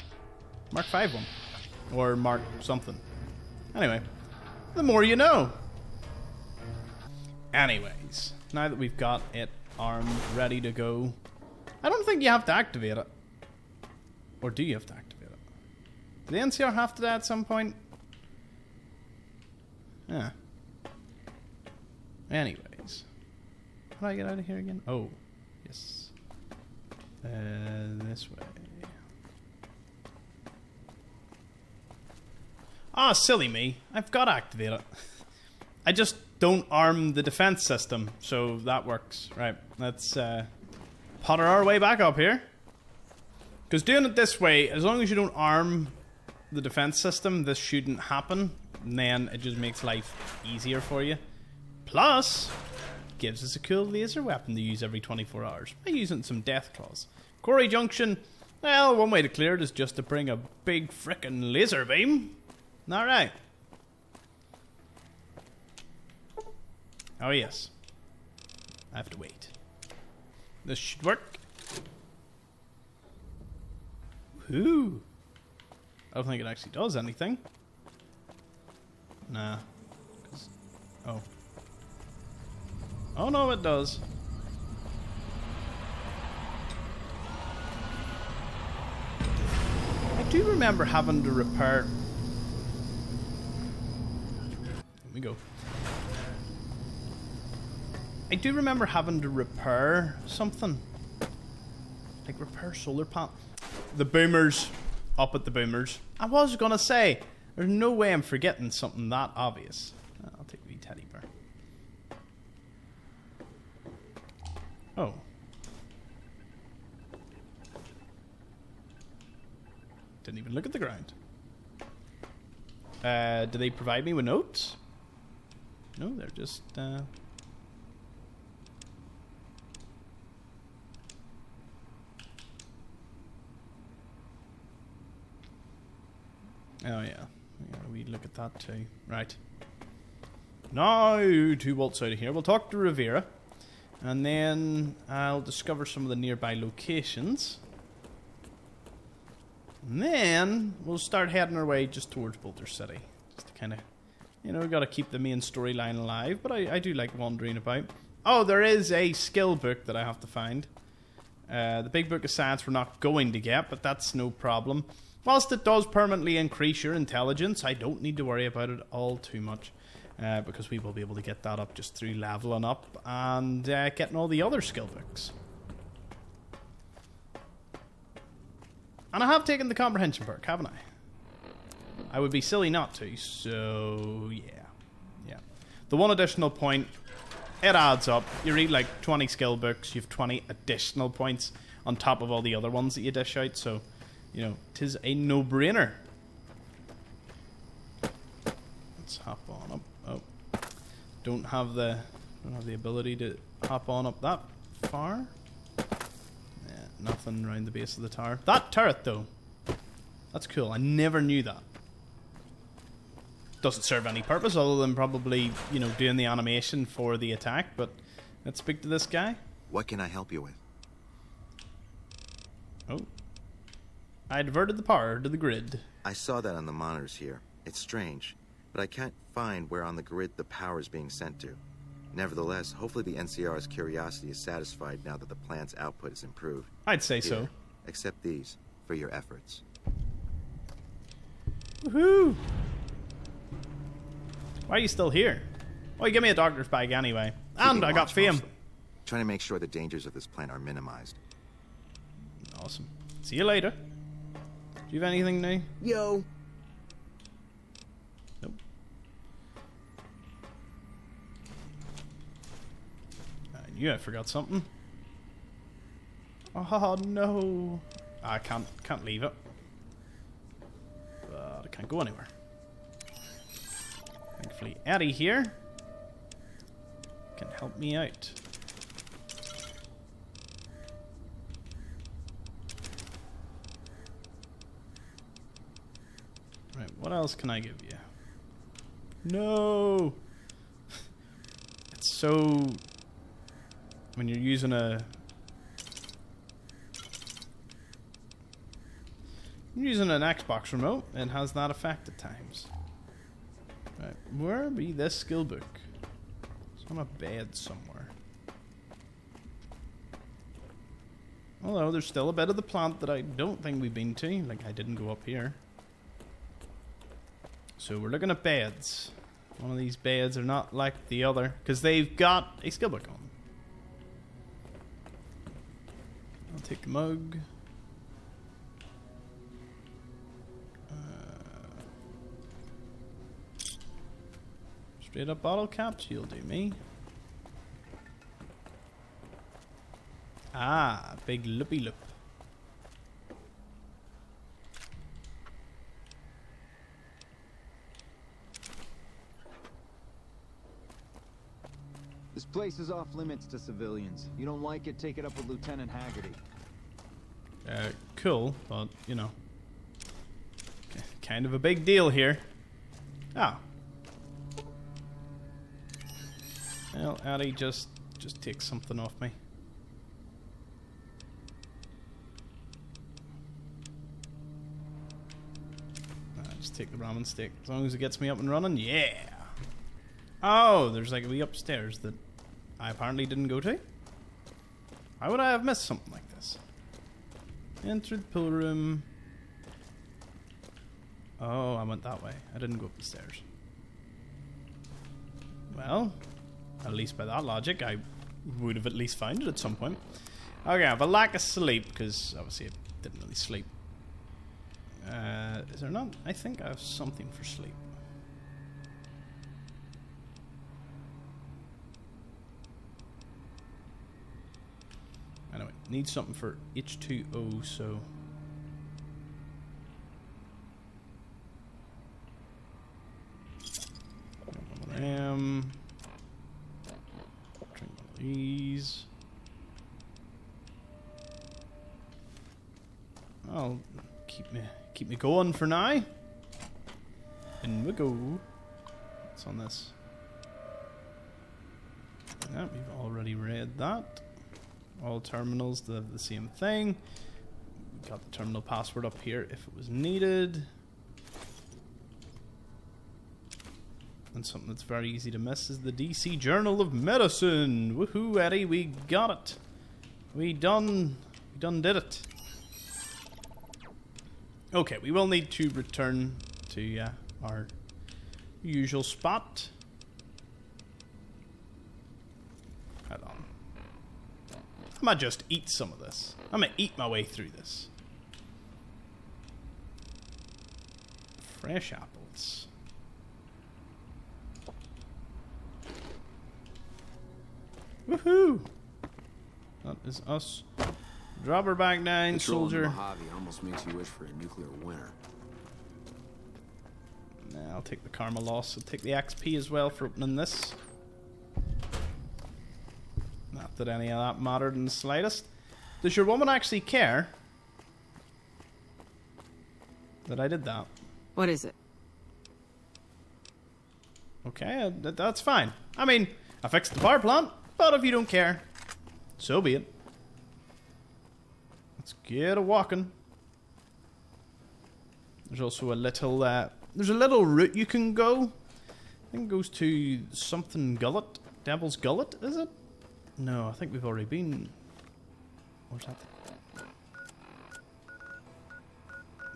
Speaker 1: Mark 5 one. Or Mark something. Anyway, the more you know. Anyways, now that we've got it armed, ready to go, I don't think you have to activate it. Or do you have to activate it? Do the NCR have to die at some point? Yeah. Anyways. How do I get out of here again? Oh, yes. This way. Ah, silly me. I've got to activate it. I just don't arm the defense system, so that works. Right, let's potter our way back up here. Because doing it this way, as long as you don't arm the defense system, this shouldn't happen. And then it just makes life easier for you. Plus, gives us a cool laser weapon to use every 24 hours by using some death claws. Quarry Junction, well, one way to clear it is just to bring a big frickin' laser beam. Alright. Oh yes. I have to wait. This should work. Whoo! I don't think it actually does anything. Nah. Oh. Oh no, it does. I do remember having to repair... Let me go. I do remember having to repair something. Like repair solar panel. The boomers. Up at the boomers. I was gonna say, there's no way I'm forgetting something that obvious. I'll take a wee teddy bear. Oh. Didn't even look at the ground. Do they provide me with notes? No, they're just, Oh yeah, we look at that too. Right. Now, 2 volts out of here. We'll talk to Rivera. And then I'll discover some of the nearby locations. And then we'll start heading our way just towards Boulder City. Just to kind of, you know, we've got to keep the main storyline alive. But I do like wandering about. Oh, there is a skill book that I have to find. The big book of science we're not going to get, but that's no problem. Whilst it does permanently increase your intelligence, I don't need to worry about it all too much. Because we will be able to get that up just through leveling up and getting all the other skill books. And I have taken the comprehension perk, haven't I? I would be silly not to, so yeah. The one additional point, it adds up. You read like 20 skill books, you have 20 additional points on top of all the other ones that you dish out, so, you know, 'tis a no-brainer. Let's hop on up. Oh, don't have the ability to hop on up that far. Yeah, nothing around the base of the tower. That turret though, that's cool. I never knew that. Doesn't serve any purpose other than probably, you know, doing the animation for the attack. But let's speak to this guy.
Speaker 5: What can I help you with?
Speaker 1: Oh, I diverted the power to the grid.
Speaker 5: I saw that on the monitors here. It's strange, but I can't find where on the grid the power is being sent to. Nevertheless, hopefully the NCR's curiosity is satisfied now that the plant's output is improved.
Speaker 1: I'd say
Speaker 5: Here,
Speaker 1: so.
Speaker 5: accept these for your efforts.
Speaker 1: Woohoo! Why are you still here? Well, you give me a doctor's bag anyway. And I got fame.
Speaker 5: Trying to make sure the dangers of this plant are minimized.
Speaker 1: Awesome. See you later. Do you have anything new?
Speaker 4: Yo.
Speaker 1: knew I forgot something. Oh no! I can't leave it. But I can't go anywhere. Thankfully, Eddie here can help me out. Right, what else can I give you? No! It's so... When you're using a... You're using an Xbox remote, it has that effect at times. Right, where be this skill book? It's on a bed somewhere. Although there's still a bit of the plant that I don't think we've been to. Like, I didn't go up here. So we're looking at beds. One of these beds are not like the other, because they've got a skill book on. I'll take the mug. Straight up bottle caps, you'll do me. Ah, big loopy loop.
Speaker 10: This place is off limits to civilians. You don't like it, take it up with Lieutenant Haggerty.
Speaker 1: Cool, but, you know. Kind of a big deal here. Oh. Well, Addy, just take something off me. Just take the ramen stick. As long as it gets me up and running, yeah! Oh, there's like a wee upstairs that I apparently didn't go to. Why would I have missed something like this? Enter the pool room. Oh, I went that way. I didn't go up the stairs. Well, at least by that logic, I would have at least found it at some point. Okay, I have a lack of sleep, because obviously I didn't really sleep. Is there not? I think I have something for sleep. Anyway, need something for H2O, so... Drink one of these. I'll keep me going for now. In we go. What's on this? Yeah, we've already read that. All terminals the same thing. We got the terminal password up here if it was needed. And something that's very easy to miss is the DC Journal of Medicine. Woohoo, Eddie, we got it. We done did it. Okay, we will need to return to our usual spot. Hold on. I might just eat some of this. I'm gonna eat my way through this. Fresh apples. Woohoo! That is us. Drop her back down, soldier.
Speaker 3: Mojave almost makes you wish for a nuclear winter.
Speaker 1: Nah, I'll take the karma loss. I'll take the XP as well for opening this. Not that any of that mattered in the slightest. Does your woman actually care that I did that?
Speaker 2: What is it?
Speaker 1: Okay, that's fine. I mean, I fixed the power plant, but if you don't care, so be it. Let's get a walking. There's also a little, there's a little route you can go. I think it goes to something gullet. Devil's Gullet, is it? No, I think we've already been... Where's that?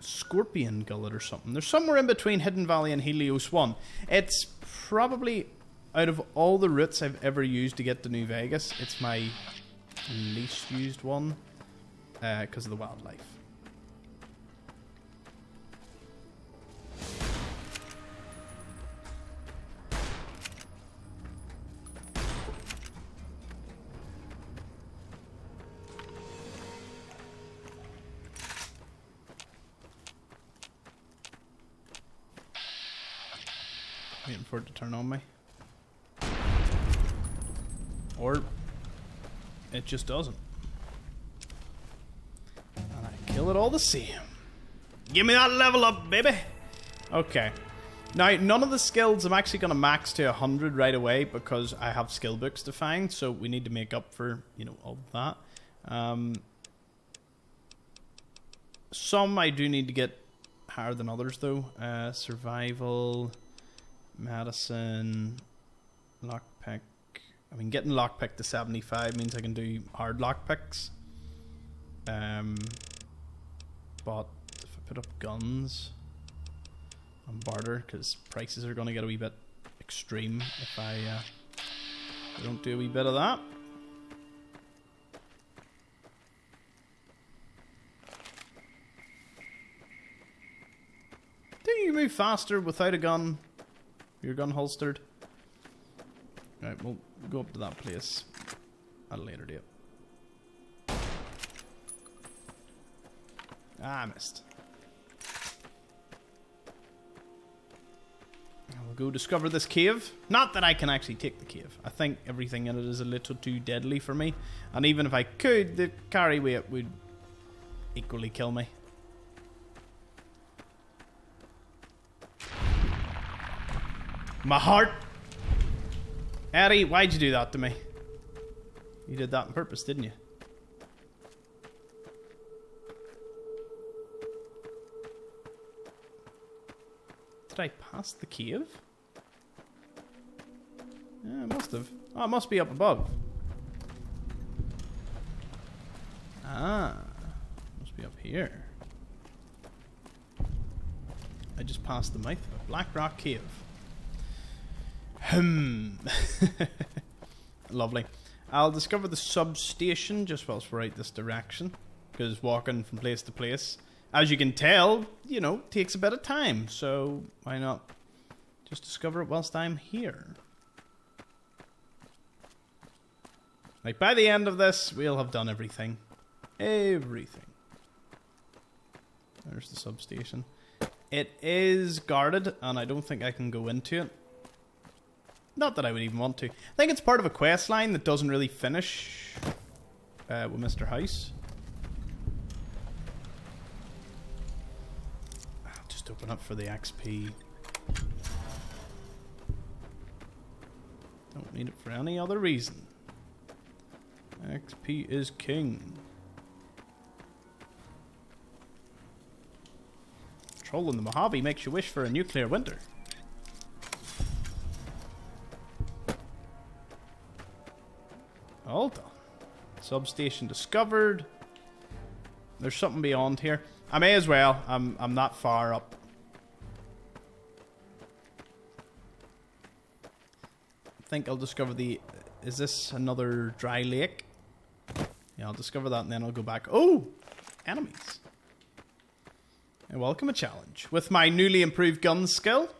Speaker 1: Scorpion Gullet or something. There's somewhere in between Hidden Valley and Helios One. It's probably, out of all the routes I've ever used to get to New Vegas, it's my least used one. Because of the wildlife. Waiting for it to turn on me. Or it just doesn't. And I kill it all the same. Give me that level up, baby! Okay. Now, none of the skills I'm actually going to max to 100 right away because I have skill books to find, so we need to make up for, you know, all of that. Some I do need to get higher than others, though. Survival, medicine, lockpick. I mean, getting lockpick to 75 means I can do hard lockpicks. But if I put up guns and barter, because prices are going to get a wee bit extreme if I don't do a wee bit of that. Do you move faster without a gun? Your gun holstered? Right, we'll go up to that place at a later date. Ah, I missed. I'll go discover this cave. Not that I can actually take the cave. I think everything in it is a little too deadly for me. And even if I could, the carry weight would equally kill me. My heart! Eddie, why'd you do that to me? You did that on purpose, didn't you? Did I pass the cave? Yeah, I must have. Oh, it must be up above. Ah, must be up here. I just passed the mouth of a Black Rock Cave. Lovely. I'll discover the substation just whilst we're out this direction, because walking from place to place, as you can tell, you know, takes a bit of time, so why not just discover it whilst I'm here? Like, by the end of this, we'll have done everything. Everything. There's the substation. It is guarded, and I don't think I can go into it. Not that I would even want to. I think it's part of a quest line that doesn't really finish with Mr. House. I'll just open up for the XP. Don't need it for any other reason. XP is king. Trolling the Mojave makes you wish for a nuclear winter. Hold on. Substation discovered. There's something beyond here. I may as well. I'm not far up. I think I'll discover the... Is this another dry lake? Yeah, I'll discover that and then I'll go back. Oh! Enemies. I welcome a challenge. With my newly improved gun skill.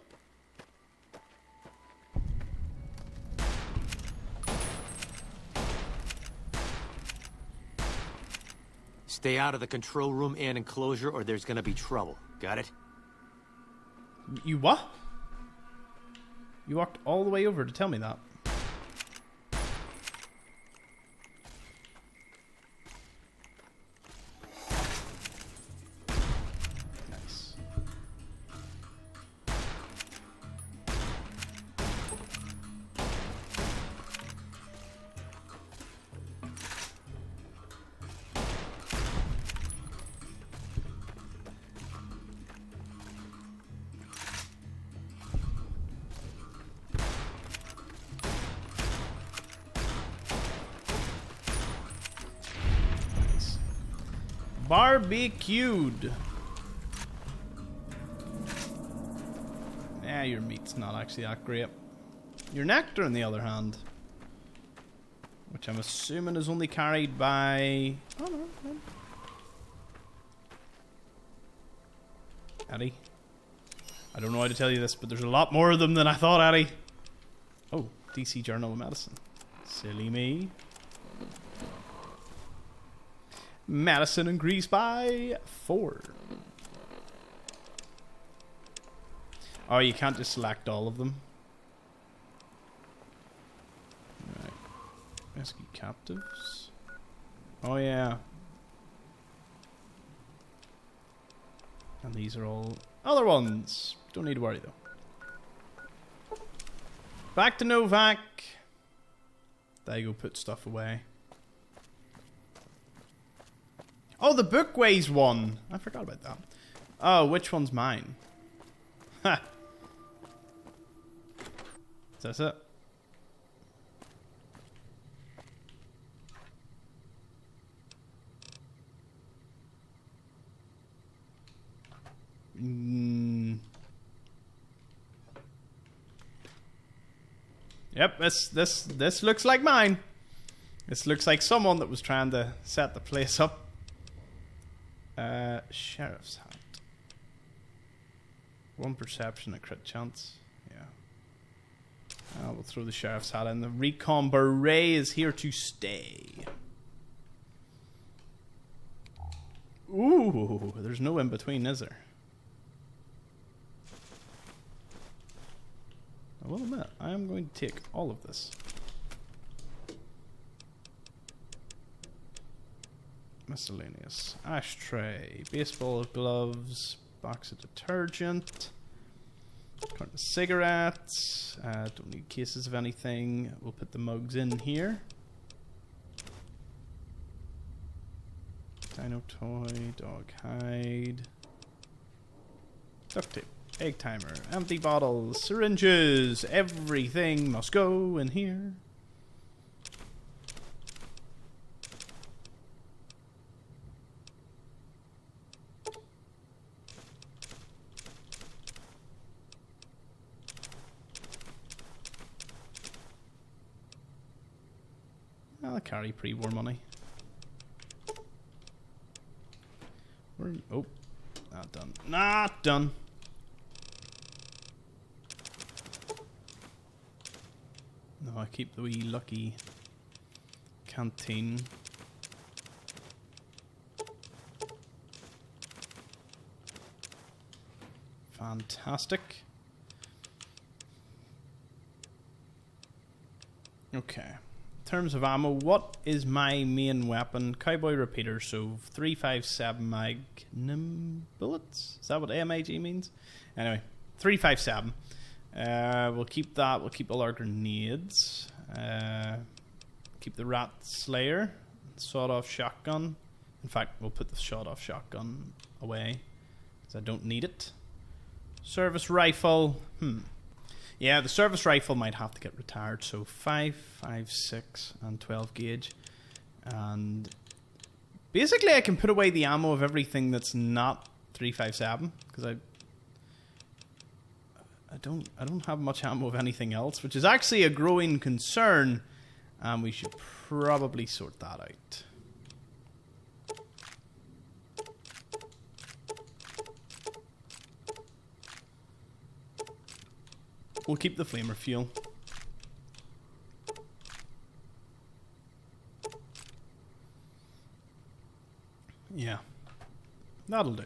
Speaker 11: Stay out of the control room and enclosure or there's gonna be trouble. Got it?
Speaker 1: You what? You walked all the way over to tell me that. Nice. Barbecued. Yeah, your meat's not actually that great. Your nectar, on the other hand, which I'm assuming is only carried by... Oh, no. Eddie. I don't know how to tell you this, but there's a lot more of them than I thought, Eddie. Oh, DC Journal of Medicine. Silly me. Medicine increased by 4. Oh, you can't just select all of them. Rescue captives. Oh yeah. And these are all other ones. Don't need to worry though. Back to Novak. There you go, put stuff away. Oh, the book weighs 1. I forgot about that. Oh, which one's mine? Ha! Is that it? Yep, this looks like mine. This looks like someone that was trying to set the place up. Sheriff's hat. 1 perception, a crit chance. Yeah. We'll throw the sheriff's hat in. The recon beret is here to stay. Ooh, there's no in between, is there? I will admit, I am going to take all of this. Miscellaneous. Ashtray. Baseball gloves. Box of detergent. Carton of cigarettes. Don't need cases of anything. We'll put the mugs in here. Dino toy. Dog hide. Duct tape. Egg timer. Empty bottles. Syringes. Everything must go in here. I'll carry pre-war money. Oh, not done. Not done. No, I keep the wee lucky canteen. Fantastic. Okay. In terms of ammo, what is my main weapon? Cowboy repeater, so 357 Magnum bullets? Is that what AMAG means? Anyway, 357. We'll keep that. We'll keep all our grenades. Keep the rat slayer. Sawed-off shotgun. In fact, we'll put the sawed-off shotgun away, because I don't need it. Service rifle. Yeah, the service rifle might have to get retired. So 5, 5, 6, and 12 gauge. And basically I can put away the ammo of everything that's not 357. Because I don't have much ammo of anything else. Which is actually a growing concern. And we should probably sort that out. We'll keep the flamer fuel. Yeah. That'll do.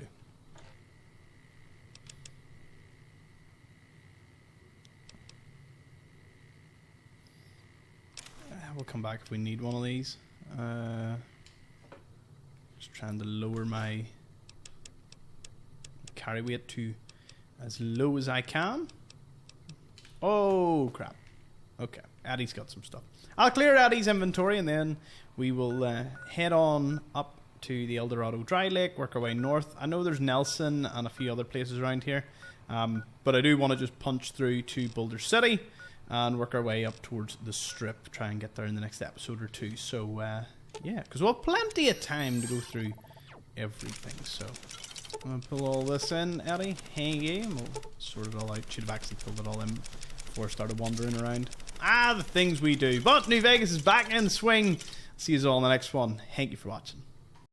Speaker 1: We'll come back if we need one of these. Just trying to lower my carry weight to as low as I can. Oh, crap. Okay, Addie's got some stuff. I'll clear Addie's inventory and then we will head on up to the El Dorado Dry Lake, work our way north. I know there's Nelson and a few other places around here, but I do want to just punch through to Boulder City and work our way up towards the Strip, try and get there in the next episode or two. So, yeah, because we'll have plenty of time to go through everything, so... I'm going to pull all this in, Eddie. Hey, and we'll sort it all out. Should have actually pulled it all in before I started wandering around. The things we do. But New Vegas is back in swing. See you all in the next one. Thank you for watching.